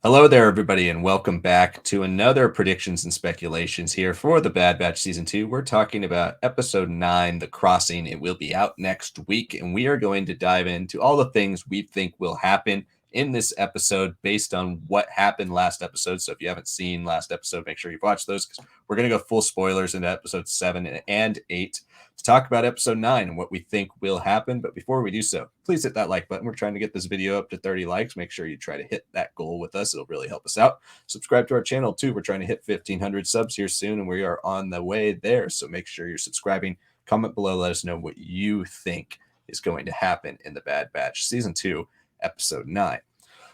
Hello there, everybody, and welcome back to another predictions and speculations here for the Bad Batch Season 2. We're talking about Episode 9, The Crossing. It will be out next week, and we are going to dive into all the things we think will happen in this episode based on what happened last episode. So if you haven't seen last episode, make sure you've watched those because we're going to go full spoilers into Episode 7 and 8 to talk about Episode 9 and what we think will happen. But before we do so, please hit that like button. We're trying to get this video up to 30 likes. Make sure you try to hit that goal with us. It'll really help us out. Subscribe to our channel too. We're trying to hit 1,500 subs here soon, and we are on the way there. So make sure you're subscribing. Comment below. Let us know what you think is going to happen in the Bad Batch Season 2, Episode 9.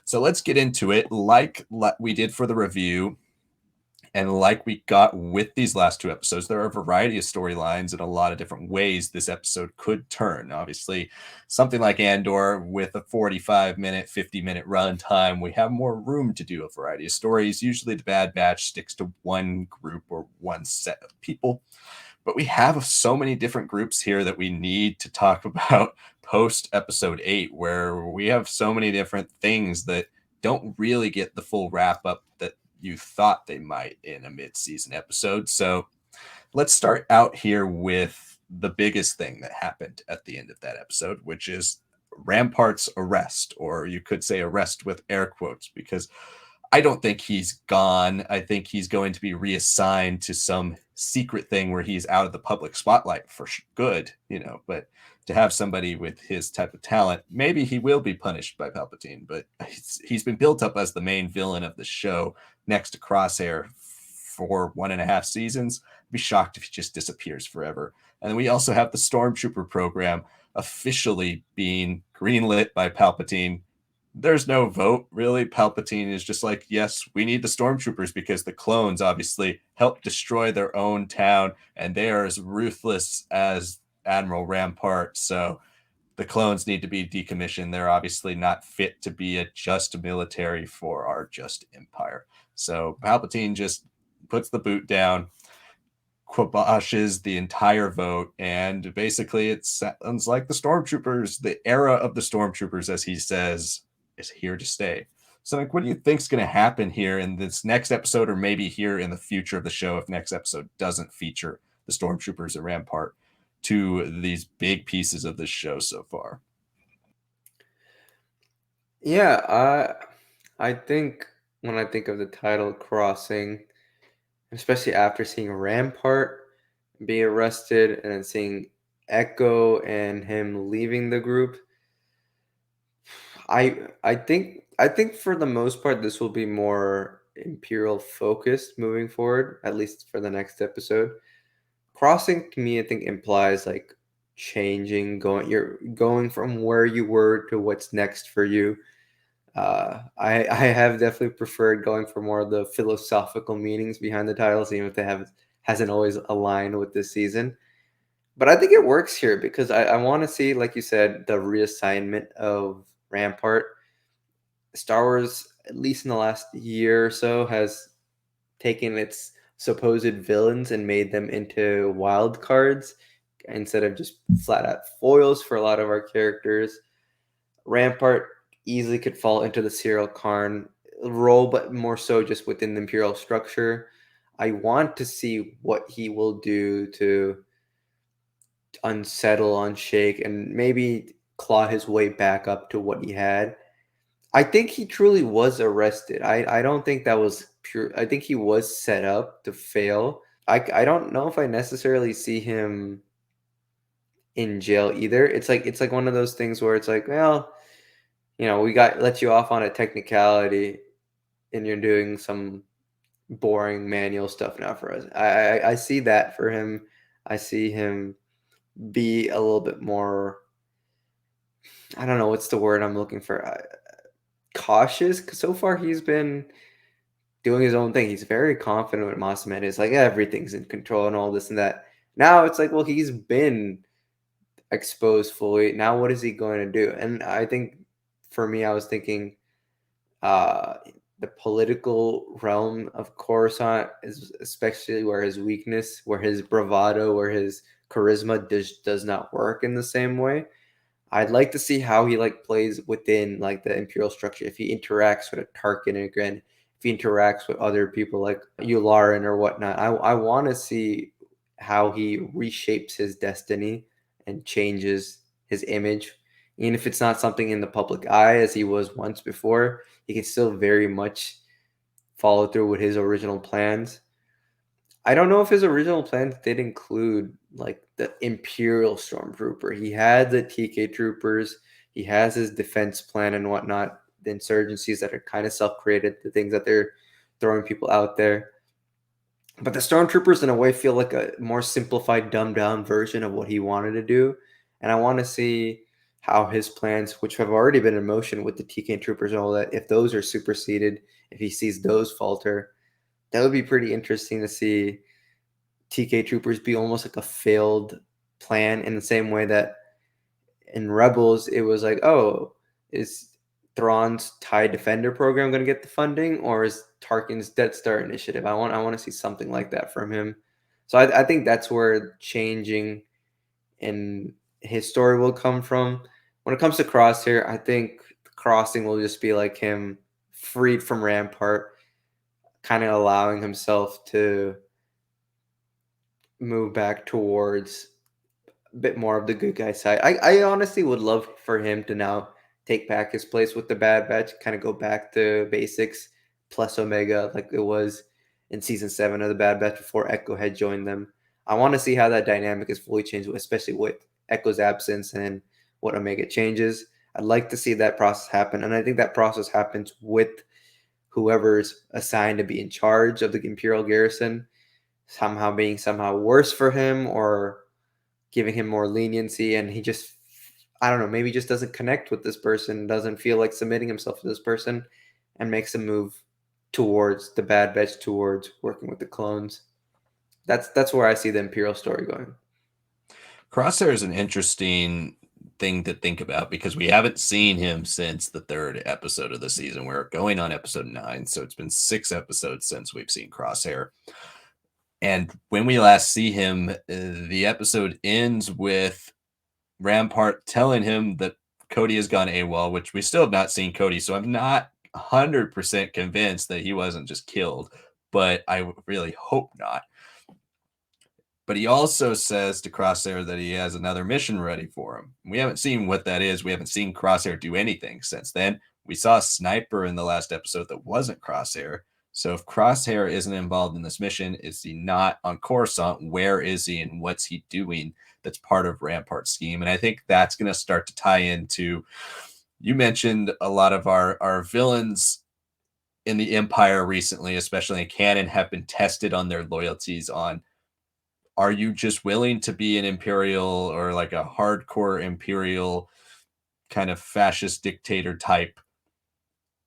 So let's get into it like we did for the review. And like we got with these last two episodes, there are a variety of storylines and a lot of different ways this episode could turn. Obviously, something like Andor with a 45-minute, 50-minute run time, we have more room to do a variety of stories. Usually the Bad Batch sticks to one group or one set of people. But we have so many different groups here that we need to talk about post episode 8, where we have so many different things that don't really get the full wrap up that you thought they might in a mid-season episode. So let's start out here with the biggest thing that happened at the end of that episode, which is Rampart's arrest, or you could say arrest with air quotes, because I don't think he's gone. I think he's going to be reassigned to some secret thing where he's out of the public spotlight for good, but to have somebody with his type of talent, maybe he will be punished by Palpatine, but he's been built up as the main villain of the show next to Crosshair for 1.5 seasons. I'd be shocked if he just disappears forever. And then we also have the Stormtrooper program officially being greenlit by Palpatine. There's no vote, really. Palpatine is just like, yes, we need the Stormtroopers because the clones obviously helped destroy their own town, and they are as ruthless as Admiral Rampart. So the clones need to be decommissioned. They're obviously not fit to be a just military for our just empire. So Palpatine just puts the boot down, quabashes the entire vote, and basically it sounds like the Stormtroopers, the era of the Stormtroopers, as he says, is here to stay. So, like, what do you think is going to happen here in this next episode, or maybe here in the future of the show if next episode doesn't feature the Stormtroopers and Rampart, to these big pieces of this show so far? Yeah, I think when I think of the title crossing, especially after seeing Rampart be arrested and then seeing Echo and him leaving the group, I think for the most part this will be more Imperial focused moving forward, at least for the next episode. Crossing to me, I think implies like changing, you're going from where you were to what's next for you. I have definitely preferred going for more of the philosophical meanings behind the titles, even if they hasn't always aligned with this season. But I think it works here because I want to see, like you said, the reassignment of Rampart. Star Wars, at least in the last year or so, has taken its supposed villains and made them into wild cards instead of just flat out foils for a lot of our characters. Rampart easily could fall into the Cyril Karn role, but more so just within the Imperial structure. I want to see what he will do to unsettle, unshake, and maybe claw his way back up to what he had. I think he truly was arrested. I don't think that was pure. I think he was set up to fail. I don't know if I necessarily see him in jail either. It's like one of those things where it's like, well, we got let you off on a technicality, and you're doing some boring manual stuff now for us. I see that for him. I see him be a little bit more. I don't know what's the word I'm looking for. Cautious, because so far he's been doing his own thing. He's very confident with Masamet. It's like, yeah, everything's in control and all this and that. Now it's like, well, he's been exposed fully. Now what is he going to do? And I think for me, I was thinking uh the political realm of Coruscant is especially where his weakness, where his bravado, where his charisma does not work in the same way. I'd like to see how he like plays within like the Imperial structure. If he interacts with a Tarkin again, if he interacts with other people like Yularen or whatnot. I want to see how he reshapes his destiny and changes his image. Even if it's not something in the public eye as he was once before, he can still very much follow through with his original plans. I don't know if his original plans did include like the Imperial Stormtrooper. He had the TK troopers, he has his defense plan and whatnot, the insurgencies that are kind of self created, the things that they're throwing people out there. But the Stormtroopers, in a way, feel like a more simplified, dumbed down version of what he wanted to do. And I want to see how his plans, which have already been in motion with the TK troopers and all that, if those are superseded, if he sees those falter, that would be pretty interesting to see TK Troopers be almost like a failed plan in the same way that in Rebels it was like, oh, is Thrawn's TIE Defender program going to get the funding, or is Tarkin's Death Star initiative? I want to see something like that from him. So I think that's where changing in his story will come from. When it comes to Crosshair, I think Crossing will just be like him freed from Rampart, kind of allowing himself to move back towards a bit more of the good guy side. I honestly would love for him to now take back his place with the Bad Batch, kind of go back to basics plus Omega like it was in season 7 of the Bad Batch before Echo had joined them. I want to see how that dynamic is fully changed, especially with Echo's absence and what Omega changes. I'd like to see that process happen, and I think that process happens with whoever's assigned to be in charge of the Imperial garrison somehow being somehow worse for him or giving him more leniency, and he just, I don't know, maybe just doesn't connect with this person, doesn't feel like submitting himself to this person, and makes a move towards the Bad Batch, towards working with the clones. That's where I see the Imperial story going. Crosshair is an interesting thing to think about because we haven't seen him since the 3rd episode of the season. We're going on episode 9, so it's been 6 episodes since we've seen Crosshair. And when we last see him, the episode ends with Rampart telling him that Cody has gone AWOL, which we still have not seen Cody. So I'm not 100% convinced that he wasn't just killed, but I really hope not. But he also says to Crosshair that he has another mission ready for him. We haven't seen what that is. We haven't seen Crosshair do anything since then. We saw a sniper in the last episode that wasn't Crosshair. So if Crosshair isn't involved in this mission, is he not on Coruscant? Where is he and what's he doing that's part of Rampart's scheme? And I think that's going to start to tie into, you mentioned a lot of our villains in the Empire recently, especially in canon, have been tested on their loyalties on, are you just willing to be an imperial or like a hardcore imperial kind of fascist dictator type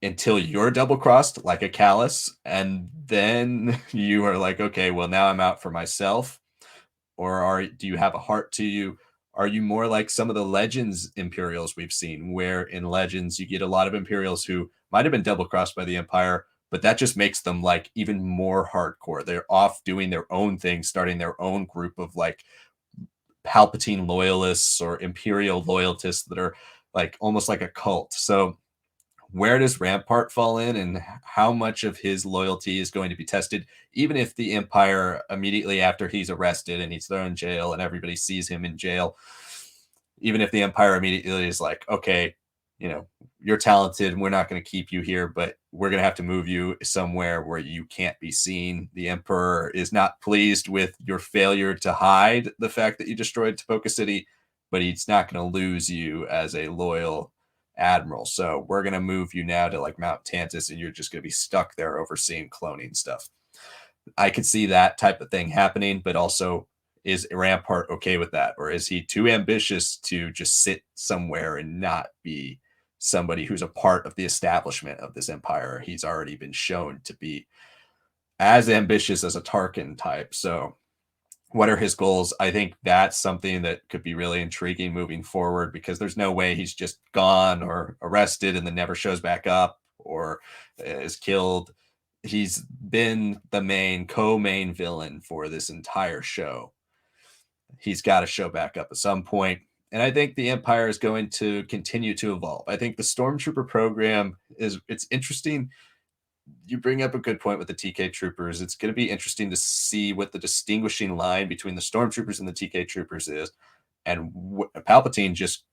until you're double crossed like a callus, and then you are like, okay, well now I'm out for myself? Or do you have a heart to you? Are you more like some of the Legends Imperials we've seen, where in Legends you get a lot of Imperials who might have been double crossed by the Empire, but that just makes them like even more hardcore. They're off doing their own thing, starting their own group of like Palpatine loyalists or Imperial loyalists that are like almost like a cult. So where does Rampart fall in, and how much of his loyalty is going to be tested, even if the Empire immediately after he's arrested and he's thrown in jail and everybody sees him in jail, even if the Empire immediately is like, okay, you know, you're talented and we're not going to keep you here, but we're going to have to move you somewhere where you can't be seen. The Emperor is not pleased with your failure to hide the fact that you destroyed Tapoka City, but he's not going to lose you as a loyal admiral. So we're going to move you now to like Mount Tantus, and you're just going to be stuck there overseeing cloning stuff. I could see that type of thing happening, but also, is Rampart okay with that? Or is he too ambitious to just sit somewhere and not be somebody who's a part of the establishment of this empire? He's already been shown to be as ambitious as a Tarkin type. So what are his goals? I think that's something that could be really intriguing moving forward, because there's no way he's just gone or arrested and then never shows back up or is killed. He's been the co-main villain for this entire show. He's got to show back up at some point. And I think the Empire is going to continue to evolve. I think the Stormtrooper program it's interesting. You bring up a good point with the TK troopers. It's going to be interesting to see what the distinguishing line between the Stormtroopers and the TK troopers is. And Palpatine just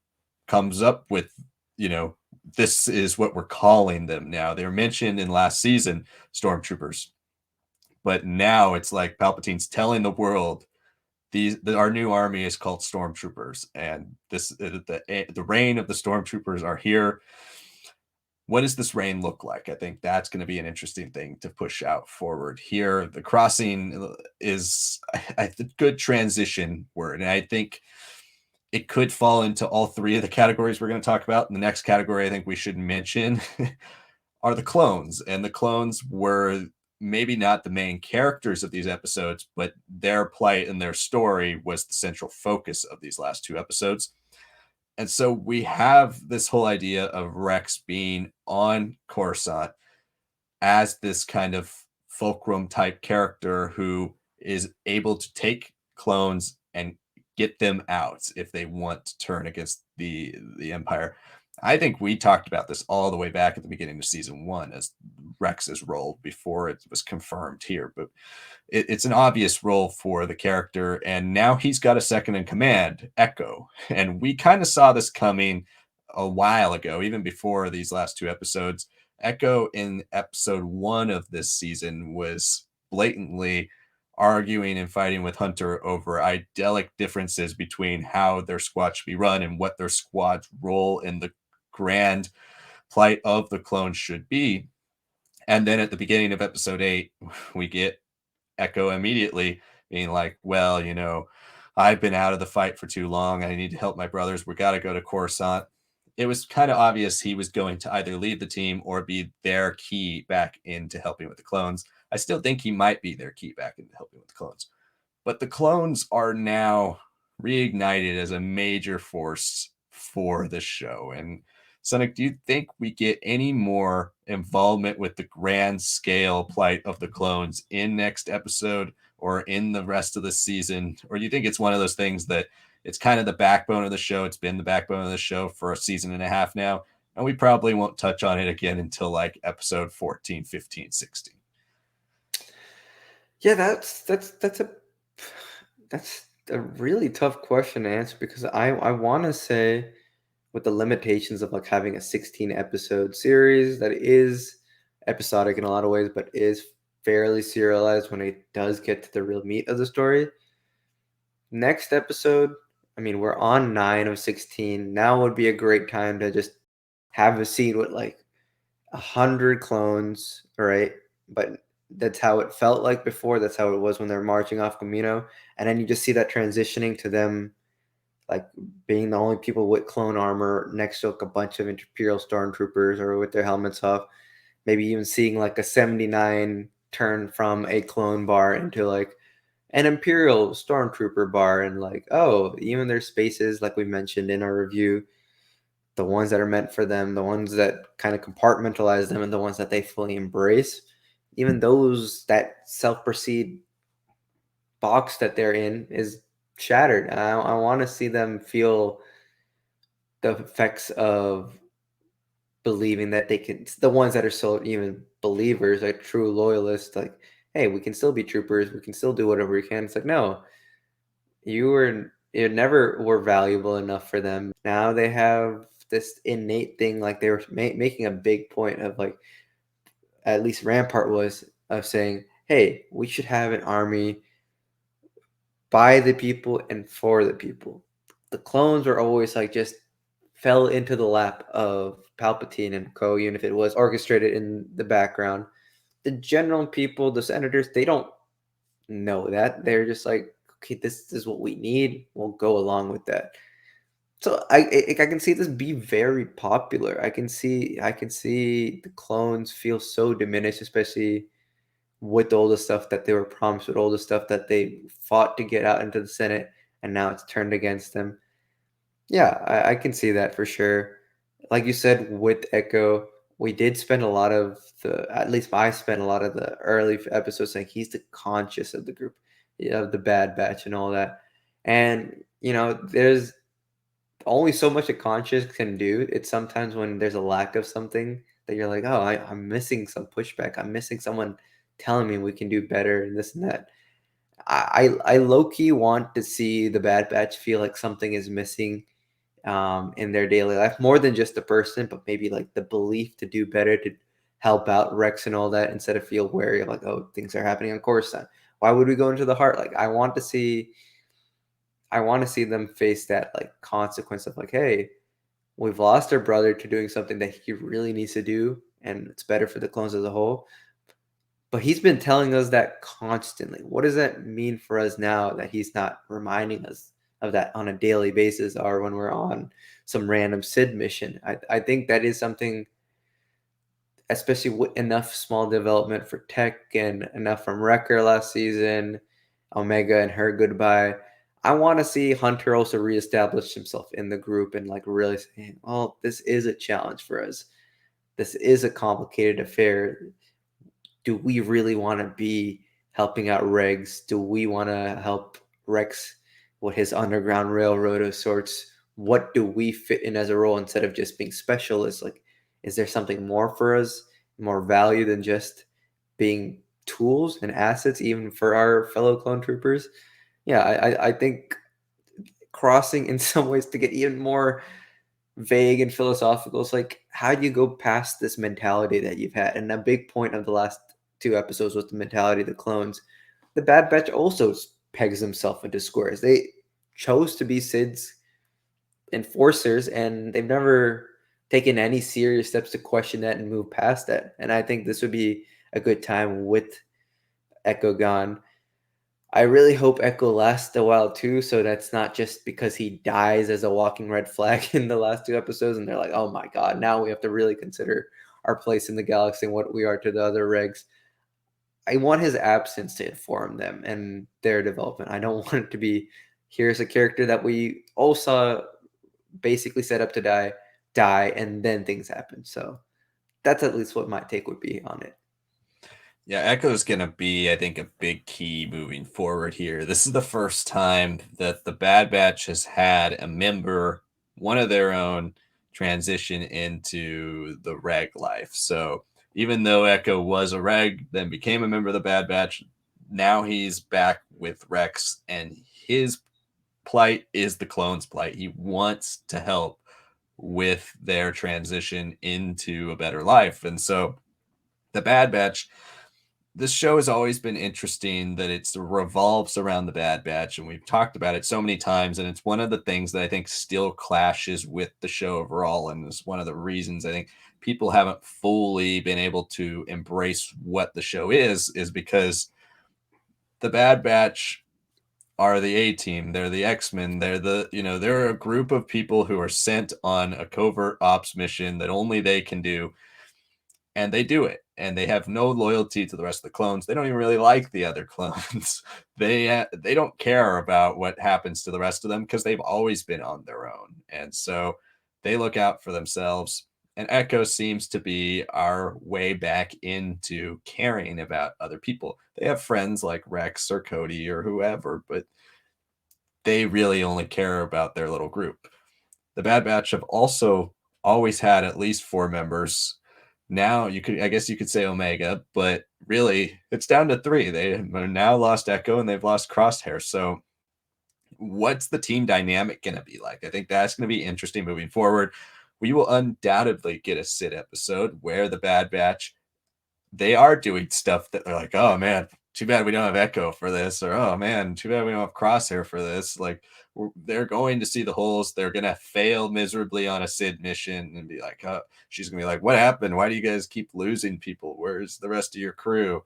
comes up with, you know, this is what we're calling them now. They were mentioned in last season, Stormtroopers. But now it's like Palpatine's telling the world our new army is called Stormtroopers, and the reign of the Stormtroopers are here. What does this reign look like? I think that's going to be an interesting thing to push out forward here. The crossing is a good transition word, and I think it could fall into all three of the categories we're going to talk about. And the next category I think we should mention are the clones. And the clones were maybe not the main characters of these episodes, but their plight and their story was the central focus of these last two episodes. And so we have this whole idea of Rex being on Coruscant as this kind of fulcrum type character who is able to take clones and get them out if they want to turn against the Empire. I think we talked about this all the way back at the beginning of season one as Rex's role before it was confirmed here, but it's an obvious role for the character, and now he's got a second in command, Echo, and we kind of saw this coming a while ago, even before these last two episodes. Echo in episode one of this season was blatantly arguing and fighting with Hunter over idyllic differences between how their squad should be run and what their squad's role in the grand plight of the clones should be. And then at the beginning of episode 8, we get Echo immediately being like, well, you know, I've been out of the fight for too long. I need to help my brothers. We got to go to Coruscant. It was kind of obvious he was going to either lead the team or be their key back into helping with the clones. I still think he might be their key back into helping with the clones. But the clones are now reignited as a major force for the show. And Sanak, do you think we get any more involvement with the grand scale plight of the clones in next episode or in the rest of the season? Or do you think it's one of those things that it's kind of the backbone of the show? It's been the backbone of the show for a season and a half now, and we probably won't touch on it again until like episode 14, 15, 16. Yeah, that's a really tough question to answer because I want to say with the limitations of like having a 16 episode series that is episodic in a lot of ways, but is fairly serialized when it does get to the real meat of the story. Next episode, I mean, we're on 9 of 16. Now would be a great time to just have a scene with like 100 clones, right? But that's how it felt like before. That's how it was when they're marching off Camino. And then you just see that transitioning to them like being the only people with clone armor next to like a bunch of Imperial stormtroopers or with their helmets off. Maybe even seeing like a 79 turn from a clone bar into like an Imperial stormtrooper bar, and like, oh, even their spaces, like we mentioned in our review, the ones that are meant for them, the ones that kind of compartmentalize them, and the ones that they fully embrace, even those that self-perceived box that they're in is shattered. I want to see them feel the effects of believing that they can, the ones that are still even believers, like true loyalists, like, hey, we can still be troopers, we can still do whatever we can. It's like, no, you never were valuable enough for them. Now they have this innate thing, like they were making a big point of like, at least Rampart was, of saying, hey, we should have an army by the people and for the people. The clones were always like just fell into the lap of Palpatine and co, even if it was orchestrated in the background. The general people, the senators, they don't know that. They're just like, okay, this is what we need. We'll go along with that. So I can see this be very popular. I can see the clones feel so diminished, especially with all the stuff that they were promised, with all the stuff that they fought to get out into the Senate, and now it's turned against them. Yeah, I can see that for sure. Like you said, with Echo, we did spend a lot of at least I spent a lot of the early episodes saying he's the conscious of the group, of the Bad Batch and all that. And, there's only so much a conscious can do. It's sometimes when there's a lack of something that you're like, oh, I'm missing some pushback. I'm missing someone telling me we can do better and this and that. I low key want to see the Bad Batch feel like something is missing in their daily life, more than just the person, but maybe like the belief to do better, to help out Rex and all that, instead of feel wary of like, oh, things are happening on Coruscant. Why would we go into the heart? Like, I want to see them face that like consequence of like, hey, we've lost our brother to doing something that he really needs to do, and it's better for the clones as a whole. But he's been telling us that constantly. What does that mean for us now that he's not reminding us of that on a daily basis, or when we're on some random Sid mission? I think that is something, especially with enough small development for Tech and enough from Wrecker last season, Omega and her goodbye. I want to see Hunter also reestablish himself in the group and like really saying, "Oh, this is a challenge for us. This is a complicated affair. Do we really want to be helping out Regs? Do we want to help Rex with his underground railroad of sorts? What do we fit in as a role instead of just being specialists? Like, is there something more for us, more value than just being tools and assets, even for our fellow clone troopers?" Yeah, I think crossing in some ways to get even more vague and philosophical. It's like, how do you go past this mentality that you've had? And a big point of the last two episodes was the mentality of the clones. The Bad Batch also pegs himself into squares. They chose to be Sid's enforcers, and they've never taken any serious steps to question that and move past that. And I think this would be a good time with Echo gone. I really hope Echo lasts a while too, so that's not just because he dies as a walking red flag in the last two episodes, and they're like, "Oh my god, now we have to really consider our place in the galaxy and what we are to the other regs." I want his absence to inform them and their development. I don't want it to be, here's a character that we all saw basically set up to die, and then things happen. So that's at least what my take would be on it. Yeah, Echo's going to be, I think, a big key moving forward here. This is the first time that the Bad Batch has had a member, one of their own, transition into the Reg life. So even though Echo was a Reg, then became a member of the Bad Batch, now he's back with Rex, and his plight is the clone's plight. He wants to help with their transition into a better life. And so the Bad Batch, this show has always been interesting that it revolves around the Bad Batch, and we've talked about it so many times, and it's one of the things that I think still clashes with the show overall, and it's one of the reasons I think people haven't fully been able to embrace what the show is because the Bad Batch are the A team, they're the X-Men, they're a group of people who are sent on a covert ops mission that only they can do, and they do it, and they have no loyalty to the rest of the clones. They don't even really like the other clones. They don't care about what happens to the rest of them because they've always been on their own, and so they look out for themselves. And Echo seems to be our way back into caring about other people. They have friends like Rex or Cody or whoever, but they really only care about their little group. The Bad Batch have also always had at least four members. Now I guess you could say Omega, but really it's down to three. They have now lost Echo and they've lost Crosshair. So what's the team dynamic going to be like? I think that's going to be interesting moving forward. We will undoubtedly get a Sid episode where the Bad Batch, they are doing stuff that they're like, oh man, too bad we don't have Echo for this, or oh man, too bad we don't have Crosshair for this. Like, they're going to see the holes. They're gonna fail miserably on a Sid mission and be like, oh, she's gonna be like, what happened? Why do you guys keep losing people? Where's the rest of your crew?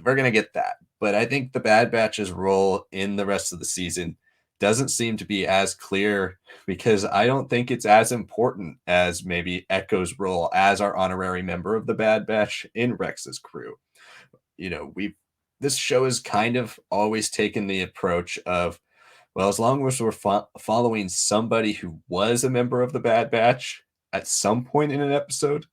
We're gonna get that, but I think the Bad Batch's role in the rest of the season doesn't seem to be as clear because I don't think it's as important as maybe Echo's role as our honorary member of the Bad Batch in Rex's crew. We this show has kind of always taken the approach of, well, as long as we're following somebody who was a member of the Bad Batch at some point in an episode,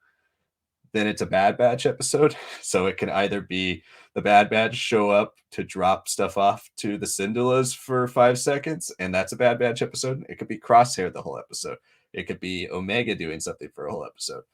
then it's a Bad Batch episode. So it can either be the Bad Batch show up to drop stuff off to the Syndulas for 5 seconds, and that's a Bad Batch episode. It could be Crosshair the whole episode. It could be Omega doing something for a whole episode.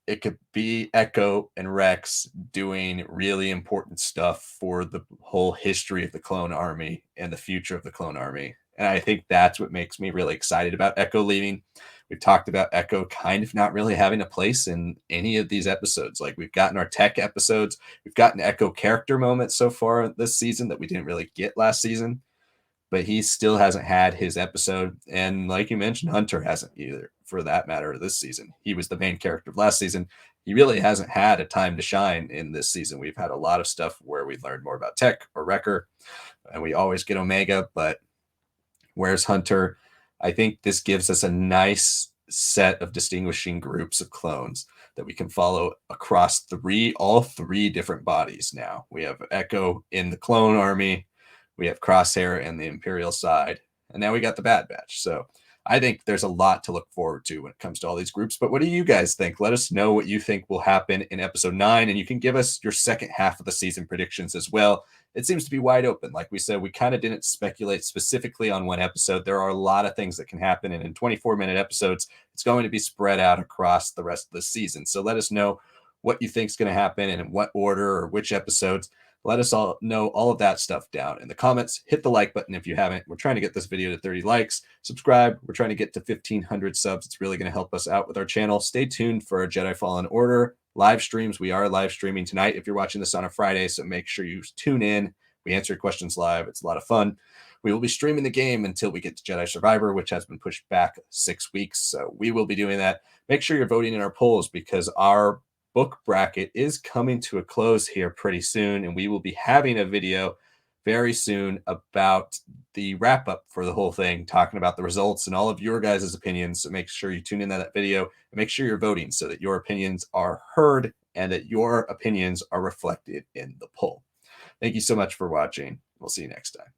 It could be Echo and Rex doing really important stuff for the whole history of the Clone Army and the future of the Clone Army. And I think that's what makes me really excited about Echo leaving. We've talked about Echo kind of not really having a place in any of these episodes. Like, we've gotten our tech episodes, we've gotten Echo character moments so far this season that we didn't really get last season, but he still hasn't had his episode. And like you mentioned, Hunter hasn't either, for that matter, this season. He was the main character of last season. He really hasn't had a time to shine in this season. We've had a lot of stuff where we learned more about Tech or Wrecker, and we always get Omega, but where's Hunter? I think this gives us a nice set of distinguishing groups of clones that we can follow across all three different bodies now. We have Echo in the Clone Army, we have Crosshair in the Imperial side, and now we got the Bad Batch. So I think there's a lot to look forward to when it comes to all these groups. But what do you guys think? Let us know what you think will happen in episode 9, and you can give us your second half of the season predictions as well. It seems to be wide open. Like we said, we kind of didn't speculate specifically on one episode. There are a lot of things that can happen, and in 24-minute episodes, it's going to be spread out across the rest of the season. So let us know what you think is going to happen and in what order or which episodes. Let us all know all of that stuff down in the comments. Hit the like button if you haven't. We're trying to get this video to 30 likes. Subscribe. We're trying to get to 1,500 subs. It's really going to help us out with our channel. Stay tuned for our Jedi Fallen Order live streams. We are live streaming tonight if you're watching this on a Friday, so make sure you tune in. We answer questions live. It's a lot of fun. We will be streaming the game until we get to Jedi Survivor, which has been pushed back 6 weeks. So we will be doing that. Make sure you're voting in our polls, because our book bracket is coming to a close here pretty soon, and we will be having a video very soon about the wrap up for the whole thing, talking about the results and all of your guys' opinions. So make sure you tune in to that video and make sure you're voting so that your opinions are heard and that your opinions are reflected in the poll. Thank you so much for watching. We'll see you next time.